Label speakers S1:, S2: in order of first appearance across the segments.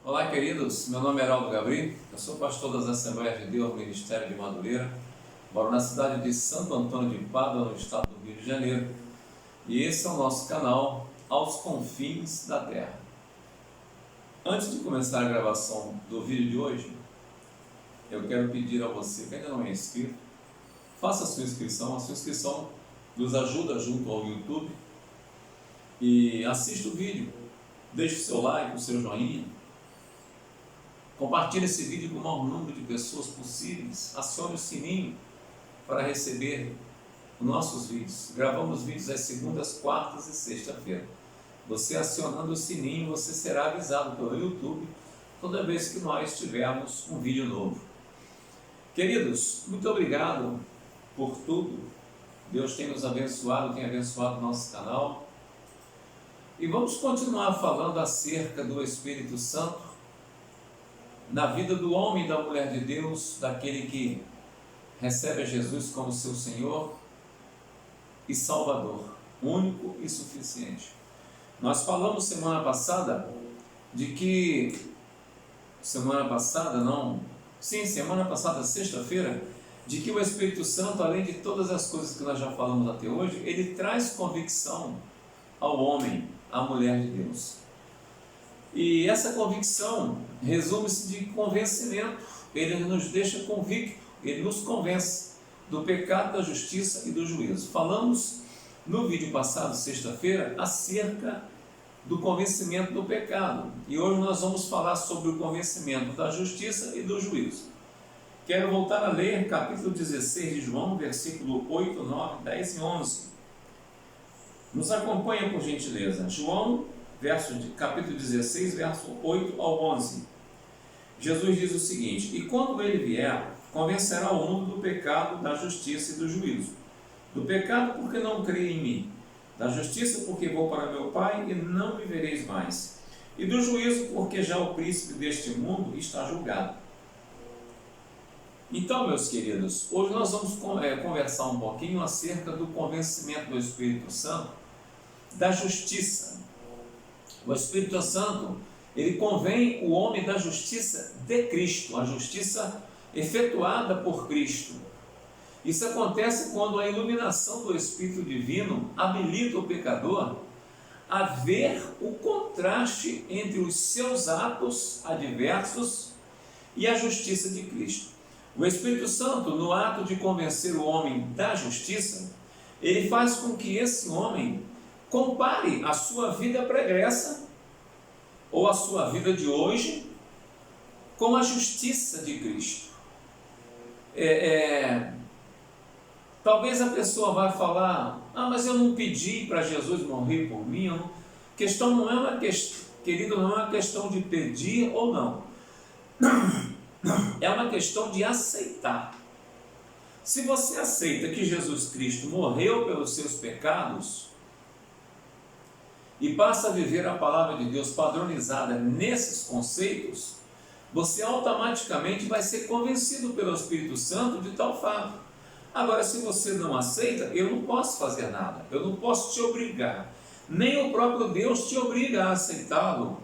S1: Olá, queridos. Meu nome é Heraldo Gabri, eu sou pastor das Assembleias de Deus, Ministério de Madureira, moro na cidade de Santo Antônio de Pádua, no estado do Rio de Janeiro, e esse é o nosso canal Aos Confins da Terra. Antes de começar a gravação do vídeo de hoje, eu quero pedir a você que ainda não é inscrito, faça a sua inscrição nos ajuda junto ao YouTube, e assista o vídeo, deixe o seu like, o seu joinha, compartilhe esse vídeo com o maior número de pessoas possíveis, acione o sininho para receber os nossos vídeos. Gravamos vídeos às segundas, quartas e sexta-feira. Você acionando o sininho, você será avisado pelo YouTube toda vez que nós tivermos um vídeo novo. Queridos, muito obrigado por tudo. Deus tem nos abençoado, tem abençoado o nosso canal. E vamos continuar falando acerca do Espírito Santo na vida do homem e da mulher de Deus, daquele que recebe a Jesus como seu Senhor e Salvador, único e suficiente. Nós falamos semana passada, sexta-feira, de que o Espírito Santo, além de todas as coisas que nós já falamos até hoje, ele traz convicção ao homem, à mulher de Deus. E essa convicção resume-se de convencimento. Ele nos deixa convicto, ele nos convence do pecado, da justiça e do juízo. Falamos no vídeo passado, sexta-feira, acerca do convencimento do pecado. E hoje nós vamos falar sobre o convencimento da justiça e do juízo. Quero voltar a ler capítulo 16 de João, versículo 8, 9, 10 e 11. Nos acompanha por gentileza. João, capítulo 16, verso 8 ao 11. Jesus diz o seguinte: e quando ele vier, convencerá o mundo do pecado, da justiça e do juízo. Do pecado, porque não crê em mim. Da justiça, porque vou para meu Pai e não me vereis mais. E do juízo, porque já o príncipe deste mundo está julgado. Então, meus queridos, hoje nós vamos conversar um pouquinho acerca do convencimento do Espírito Santo da justiça. O Espírito Santo, ele convém o homem da justiça de Cristo, a justiça efetuada por Cristo. Isso acontece quando a iluminação do Espírito Divino habilita o pecador a ver o contraste entre os seus atos adversos e a justiça de Cristo. O Espírito Santo, no ato de convencer o homem da justiça, ele faz com que esse homem compare a sua vida pregressa ou a sua vida de hoje com a justiça de Cristo. Talvez a pessoa vai falar: mas eu não pedi para Jesus morrer por mim. Questão não é uma questão, querido, não é uma questão de pedir ou não. É uma questão de aceitar. Se você aceita que Jesus Cristo morreu pelos seus pecados e passa a viver a palavra de Deus padronizada nesses conceitos, você automaticamente vai ser convencido pelo Espírito Santo de tal fato. Agora, se você não aceita, eu não posso fazer nada, eu não posso te obrigar, nem o próprio Deus te obriga a aceitá-lo.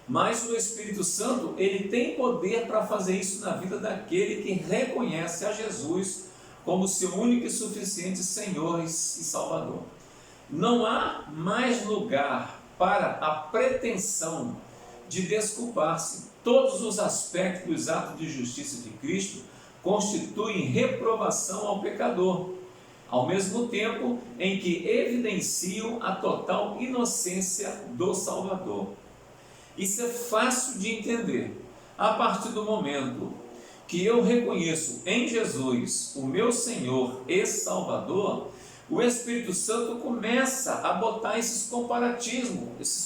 S1: Mas o Espírito Santo, ele tem poder para fazer isso na vida daquele que reconhece a Jesus como seu único e suficiente Senhor e Salvador. Não há mais lugar para a pretensão de desculpar-se. Todos os aspectos dos atos de justiça de Cristo constituem reprovação ao pecador, ao mesmo tempo em que evidenciam a total inocência do Salvador. Isso é fácil de entender. A partir do momento que eu reconheço em Jesus o meu Senhor e Salvador, o Espírito Santo começa a botar esses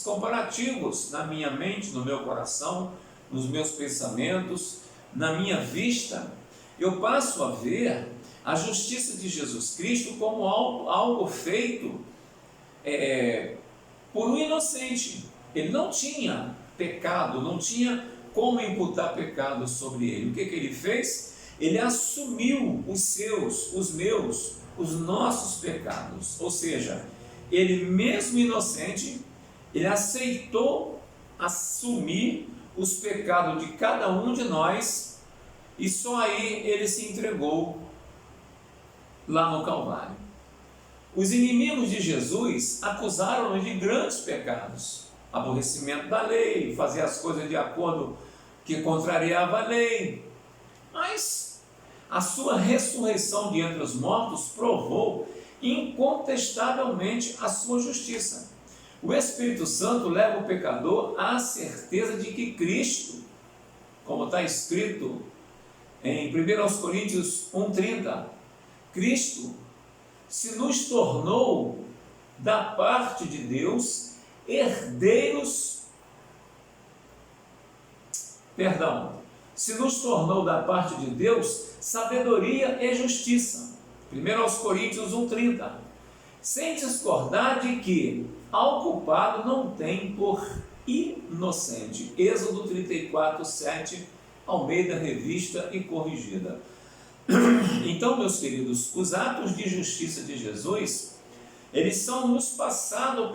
S1: comparativos na minha mente, no meu coração, nos meus pensamentos, na minha vista. Eu passo a ver a justiça de Jesus Cristo como algo feito por um inocente. Ele não tinha pecado, não tinha como imputar pecado sobre ele. O que ele fez? Ele assumiu os seus, os meus, os nossos pecados. Ou seja, ele mesmo inocente, ele aceitou assumir os pecados de cada um de nós, e só aí ele se entregou lá no Calvário. Os inimigos de Jesus acusaram-no de grandes pecados: aborrecimento da lei, fazer as coisas de acordo que contrariava a lei. Mas a sua ressurreição de entre os mortos provou incontestavelmente a sua justiça. O Espírito Santo leva o pecador à certeza de que Cristo, como está escrito em 1 Coríntios 1,30, Cristo se nos tornou da parte de Deus se nos tornou da parte de Deus sabedoria e justiça. 1 Coríntios 1,30. Sem discordar de que ao culpado não tem por inocente. Êxodo 34:7, Almeida Revista e Corrigida. Então, meus queridos, os atos de justiça de Jesus, eles são nos passados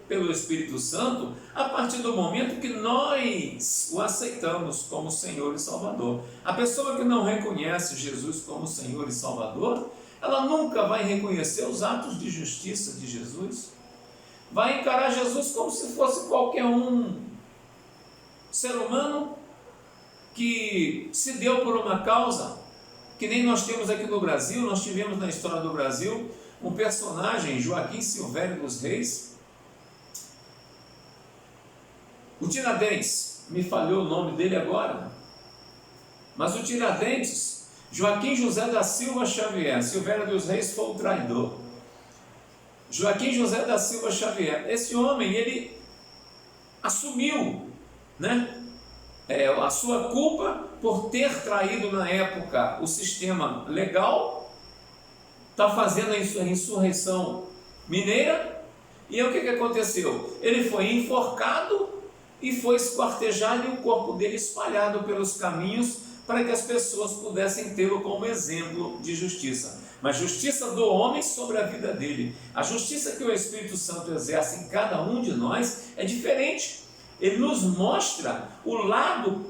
S1: pelo Espírito Santo a partir do momento que nós o aceitamos como Senhor e Salvador. A pessoa que não reconhece Jesus como Senhor e Salvador, ela nunca vai reconhecer os atos de justiça de Jesus. Vai encarar Jesus como se fosse qualquer um ser humano que se deu por uma causa, que nem nós temos aqui no Brasil. Nós tivemos na história do Brasil um personagem, Joaquim Silvério dos Reis. O Tiradentes, me falhou o nome dele agora, mas o Tiradentes, Joaquim José da Silva Xavier, Silvério dos Reis foi o traidor. Joaquim José da Silva Xavier, esse homem, ele assumiu, a sua culpa por ter traído na época o sistema legal, está fazendo a insurreição mineira, e aí o que aconteceu? Ele foi enforcado e foi esquartejado, e o corpo dele espalhado pelos caminhos, para que as pessoas pudessem tê-lo como exemplo de justiça. Mas justiça do homem sobre a vida dele. A justiça que o Espírito Santo exerce em cada um de nós é diferente. Ele nos mostra o lado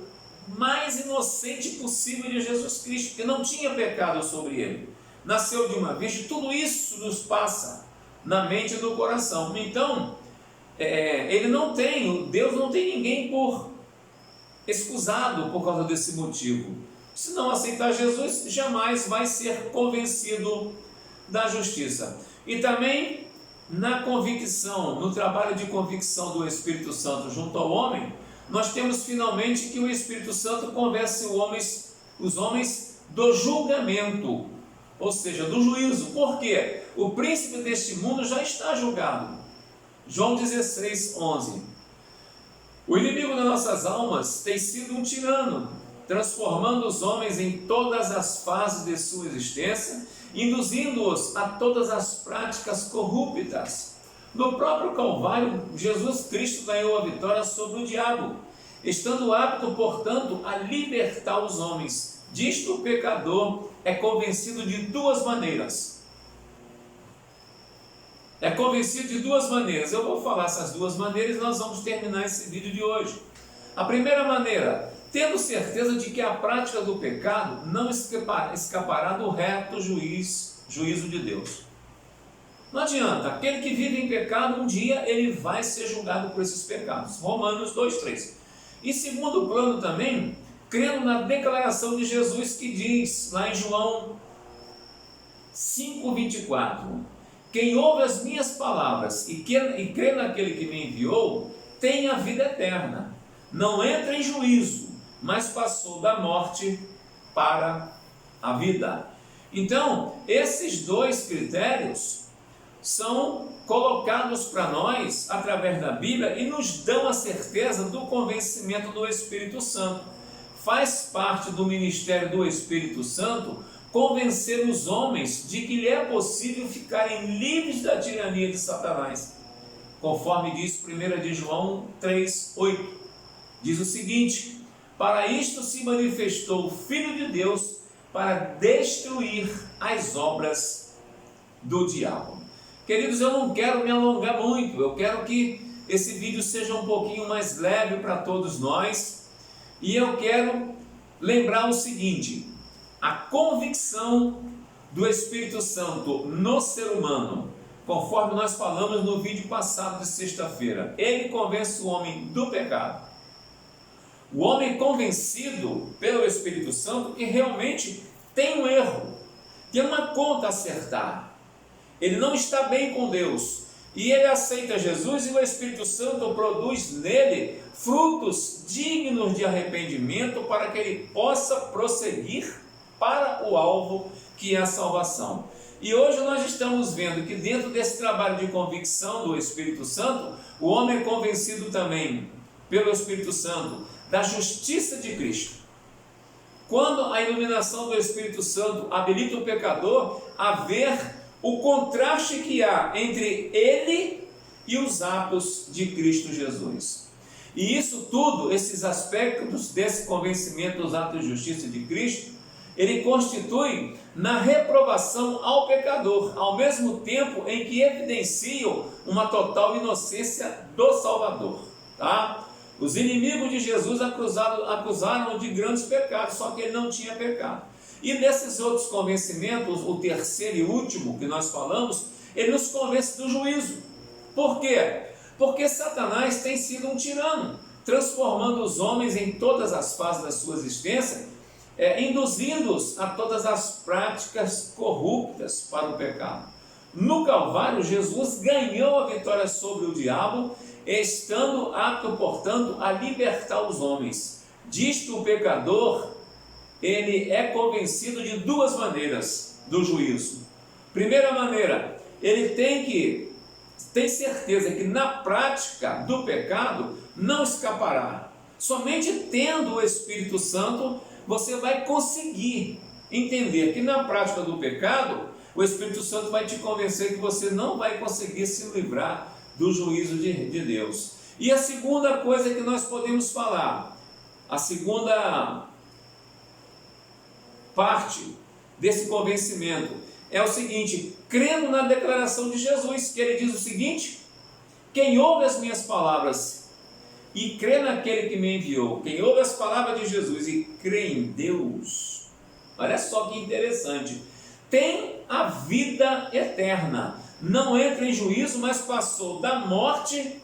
S1: mais inocente possível de Jesus Cristo, que não tinha pecado sobre ele. Nasceu de uma virgem. Tudo isso nos passa na mente e no coração. Então, Deus não tem ninguém por excusado por causa desse motivo. Se não aceitar Jesus, jamais vai ser convencido da justiça. E também na convicção, no trabalho de convicção do Espírito Santo junto ao homem, nós temos finalmente que o Espírito Santo convence os homens do julgamento, ou seja, do juízo. Por quê? O príncipe deste mundo já está julgado. João 16:11. O inimigo das nossas almas tem sido um tirano, transformando os homens em todas as fases de sua existência, induzindo-os a todas as práticas corruptas. No próprio Calvário, Jesus Cristo ganhou a vitória sobre o diabo, estando apto, portanto, a libertar os homens. Disto o pecador é convencido de duas maneiras. Eu vou falar essas duas maneiras e nós vamos terminar esse vídeo de hoje. A primeira maneira, tendo certeza de que a prática do pecado não escapará do reto juízo de Deus. Não adianta, aquele que vive em pecado, um dia ele vai ser julgado por esses pecados. Romanos 2:3. E segundo plano também, crendo na declaração de Jesus que diz lá em João 5:24: quem ouve as minhas palavras e crê naquele que me enviou, tem a vida eterna. Não entra em juízo, mas passou da morte para a vida. Então, esses dois critérios são colocados para nós através da Bíblia e nos dão a certeza do convencimento do Espírito Santo. Faz parte do ministério do Espírito Santo convencer os homens de que lhe é possível ficarem livres da tirania de Satanás. Conforme diz 1 de João 3:8. Diz o seguinte: para isto se manifestou o Filho de Deus, para destruir as obras do diabo. Queridos, eu não quero me alongar muito, eu quero que esse vídeo seja um pouquinho mais leve para todos nós. E eu quero lembrar o seguinte: a convicção do Espírito Santo no ser humano, conforme nós falamos no vídeo passado de sexta-feira, ele convence o homem do pecado. O homem convencido pelo Espírito Santo que realmente tem um erro, tem uma conta a acertar, ele não está bem com Deus, e ele aceita Jesus, e o Espírito Santo produz nele frutos dignos de arrependimento para que ele possa prosseguir para o alvo, que é a salvação. E hoje nós estamos vendo que dentro desse trabalho de convicção do Espírito Santo, o homem é convencido também pelo Espírito Santo da justiça de Cristo. Quando a iluminação do Espírito Santo habilita o pecador a ver o contraste que há entre ele e os atos de Cristo Jesus. E isso tudo, esses aspectos desse convencimento dos atos de justiça de Cristo, ele constitui na reprovação ao pecador, ao mesmo tempo em que evidenciam uma total inocência do Salvador. Tá? Os inimigos de Jesus acusaram-no de grandes pecados, só que ele não tinha pecado. E nesses outros convencimentos, o terceiro e último que nós falamos, ele nos convence do juízo. Por quê? Porque Satanás tem sido um tirano, transformando os homens em todas as fases da sua existência, induzindo-os a todas as práticas corruptas para o pecado. No Calvário, Jesus ganhou a vitória sobre o diabo, estando apto, portanto, a libertar os homens. Disto o pecador, ele é convencido de duas maneiras do juízo. Primeira maneira, ele tem certeza que na prática do pecado não escapará. Somente tendo o Espírito Santo, você vai conseguir entender que na prática do pecado, o Espírito Santo vai te convencer que você não vai conseguir se livrar do juízo de Deus. E a segunda coisa que nós podemos falar, a segunda parte desse convencimento é o seguinte: crendo na declaração de Jesus, que ele diz o seguinte: quem ouve as minhas palavras e crê naquele que me enviou, quem ouve as palavras de Jesus e crê em Deus, olha só que interessante, tem a vida eterna, não entra em juízo, mas passou da morte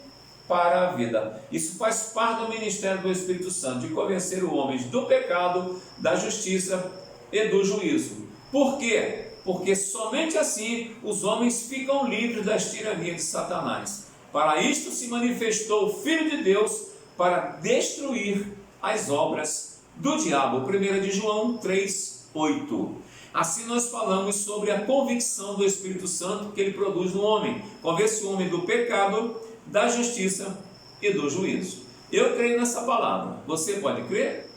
S1: para a vida. Isso faz parte do ministério do Espírito Santo, de convencer os homens do pecado, da justiça e do juízo. Por quê? Porque somente assim os homens ficam livres das tiranias de Satanás. Para isto se manifestou o Filho de Deus, para destruir as obras do diabo. 1 de João 3:8. Assim nós falamos sobre a convicção do Espírito Santo que ele produz no homem. Convence o homem do pecado, da justiça e do juízo. Eu creio nessa palavra. Você pode crer?